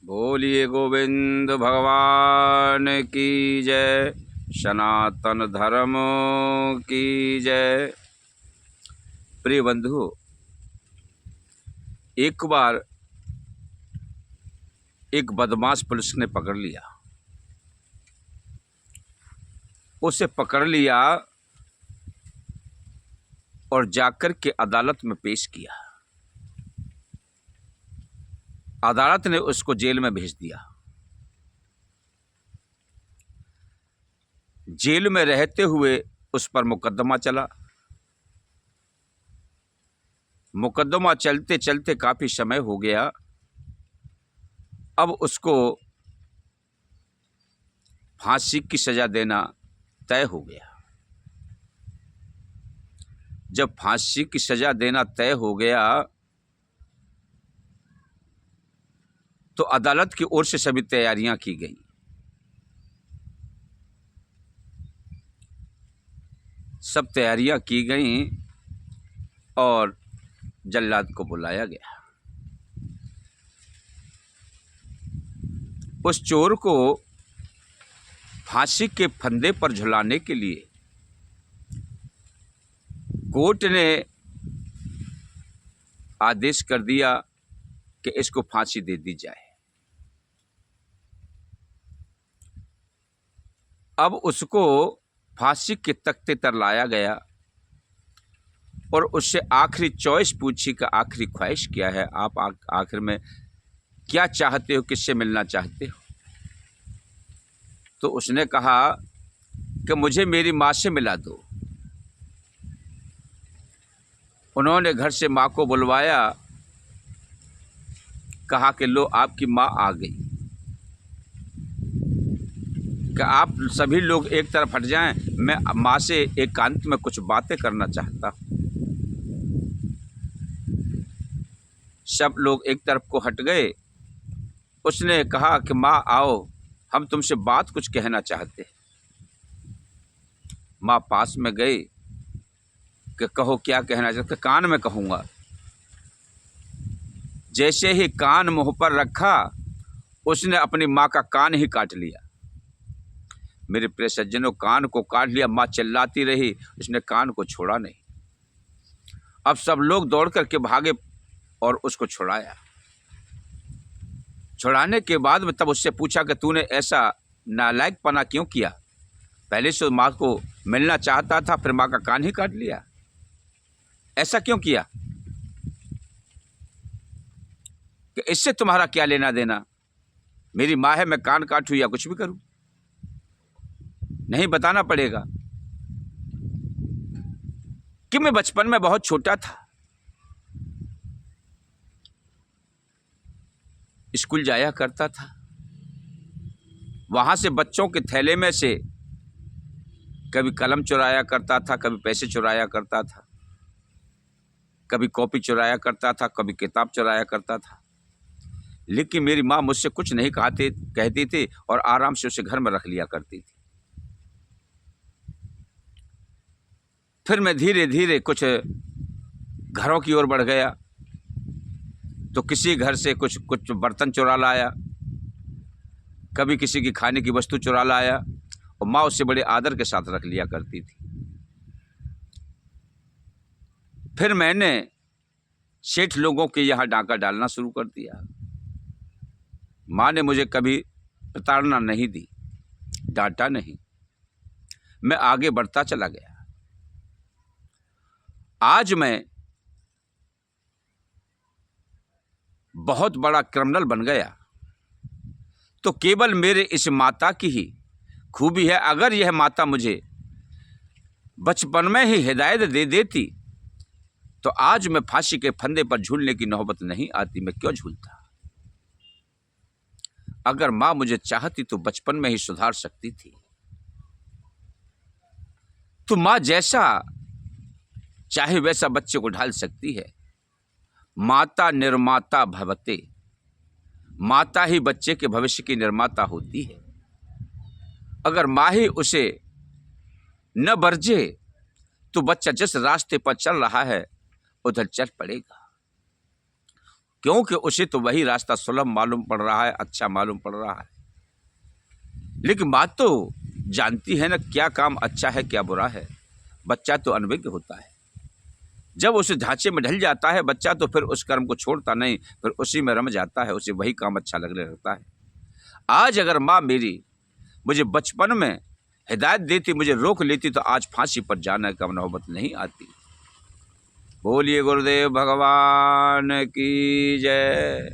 बोलिए गोविंद भगवान की जय, सनातन धर्म की जय। प्रिय बंधु, एक बार एक बदमाश पुलिस ने पकड़ लिया। उसे पकड़ लिया और जाकर के अदालत में पेश किया। अदालत ने उसको जेल में भेज दिया। जेल में रहते हुए उस पर मुकदमा चला। मुकदमा चलते चलते काफी समय हो गया। अब उसको फांसी की सजा देना तय हो गया। जब फांसी की सजा देना तय हो गया तो अदालत की ओर से सभी तैयारियां की गई। सब तैयारियां की गई और जल्लाद को बुलाया गया। उस चोर को फांसी के फंदे पर झुलाने के लिए कोर्ट ने आदेश कर दिया कि इसको फांसी दे दी जाए। अब उसको फांसी के तख्ते पर लाया गया और उससे आखिरी चॉइस पूछी कि आखिरी ख्वाहिश क्या है, आप आखिर में क्या चाहते हो, किससे मिलना चाहते हो। तो उसने कहा कि मुझे मेरी माँ से मिला दो। उन्होंने घर से माँ को बुलवाया, कहा कि लो आपकी माँ आ गई, कि आप सभी लोग एक तरफ हट जाएं, मैं माँ से एकांत में कुछ बातें करना चाहता हूँ। सब लोग एक तरफ को हट गए। उसने कहा कि माँ आओ, हम तुमसे बात कुछ कहना चाहते हैं। माँ पास में गई कि कहो क्या कहना चाहते। कान में कहूँगा। जैसे ही कान मुंह पर रखा, उसने अपनी माँ का कान ही काट लिया। मेरे प्रिय सज्जनों, कान को काट लिया। माँ चिल्लाती रही, उसने कान को छोड़ा नहीं। अब सब लोग दौड़ करके भागे और उसको छुड़ाया। छुड़ाने के बाद में तब उससे पूछा कि तूने ऐसा नालायकपना क्यों किया? पहले से माँ को मिलना चाहता था, फिर माँ का कान ही काट लिया। ऐसा क्यों किया? कि इससे तुम्हारा क्या लेना देना? मेरी माँ है, मैं कान काटूं या कुछ भी करूं? नहीं, बताना पड़ेगा कि मैं बचपन में बहुत छोटा था। स्कूल जाया करता था। वहां से बच्चों के थैले में से कभी कलम चुराया करता था, कभी पैसे चुराया करता था, कभी कॉपी चुराया करता था, कभी किताब चुराया करता था। लेकिन मेरी माँ मुझसे कुछ नहीं कहती थी और आराम से उसे घर में रख लिया करती थी। फिर मैं धीरे धीरे कुछ घरों की ओर बढ़ गया तो किसी घर से कुछ बर्तन चुरा लाया, कभी किसी की खाने की वस्तु चुरा लाया और माँ उससे बड़े आदर के साथ रख लिया करती थी। फिर मैंने सेठ लोगों के यहाँ डाका डालना शुरू कर दिया। माँ ने मुझे कभी प्रताड़ना नहीं दी, डांटा नहीं। मैं आगे बढ़ता चला गया। आज मैं बहुत बड़ा क्रिमिनल बन गया तो केवल मेरे इस माता की ही खूबी है। अगर यह माता मुझे बचपन में ही हिदायत दे देती तो आज मैं फांसी के फंदे पर झूलने की नौबत नहीं आती। मैं क्यों झूलता? अगर माँ मुझे चाहती तो बचपन में ही सुधार सकती थी। तो माँ जैसा चाहे वैसा बच्चे को ढाल सकती है। माता निर्माता भवते, माता ही बच्चे के भविष्य की निर्माता होती है। अगर माँ ही उसे न बरजे तो बच्चा जिस रास्ते पर चल रहा है उधर चल पड़ेगा। क्योंकि उसे तो वही रास्ता सुलभ मालूम पड़ रहा है, अच्छा मालूम पड़ रहा है। लेकिन बात तो जानती है ना क्या काम अच्छा है क्या बुरा है। बच्चा तो अनभिज्ञ होता है। जब उस ढांचे में ढल जाता है बच्चा तो फिर उस कर्म को छोड़ता नहीं, फिर उसी में रम जाता है, उसे वही काम अच्छा लगने लगता है। आज अगर माँ मेरी मुझे बचपन में हिदायत देती, मुझे रोक लेती, तो आज फांसी पर जाने का नौबत नहीं आती। बोलिए गुरुदेव भगवान की जय।